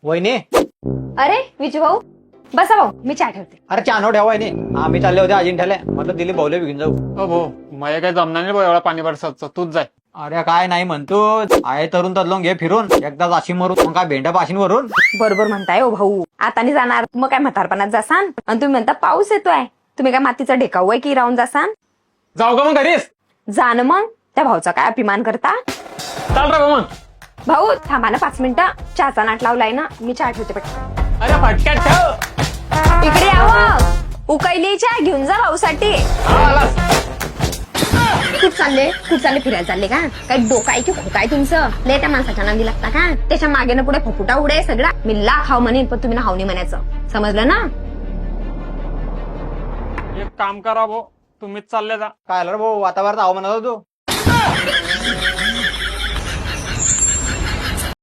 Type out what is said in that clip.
वहिनी अरे विजू भाऊ बसा भाऊ मी चहा ठेवते. अरे चानो ठेवा वहिनी. आम्ही चालले होते अजिंठ्याला म्हटलं दिली भाऊले घेऊन जाऊ. हो भाऊ मला काही जमणार नाही भाऊ एवढा पाणी बरसाचं तूच जाय. अरे काय नाही म्हणतो आहे तरुण तदलों घे फिरून एकदा जाशी मरून मग काय भेंड्या पाशीन वरून. बरोबर म्हणताय हो भाऊ. आता नाही जाणार मग काय म्हातारपणात जासान आणि तुम्ही म्हणता पाऊस येतोय. तुम्ही काय मातीचा ढेकाऊ आहे की राहून जासान. जाऊ का मग घरीस. जा ना मग त्या भाऊचा काय अभिमान करता. चाल रे भाऊ मग. भाऊ थांबा ना 5 मिनिटं. चहाचा नाट लावलाय ना मी चहा ठेवते पटकन. अरे फटक्यात ठेव. इकडे यावं. उकळली चहा घेऊन जा भाऊसाठी. हा, आलास. खूप चालले फिरायला चालले का. काही डोकं आहे की खोक आहे तुमचं. लय त्या माणसाच्या नांदी लागता का. त्याच्या मागे ना पुढे फपुटा उडे सगळा. मी लाख हाव म्हणेन पण तुम्ही ना हाव नाही म्हणायचं. समजलं ना. एक काम करा भाऊ तुम्हीच चालले जा. काय आलं रे भाऊ वातावरण आव म्हणत होतो.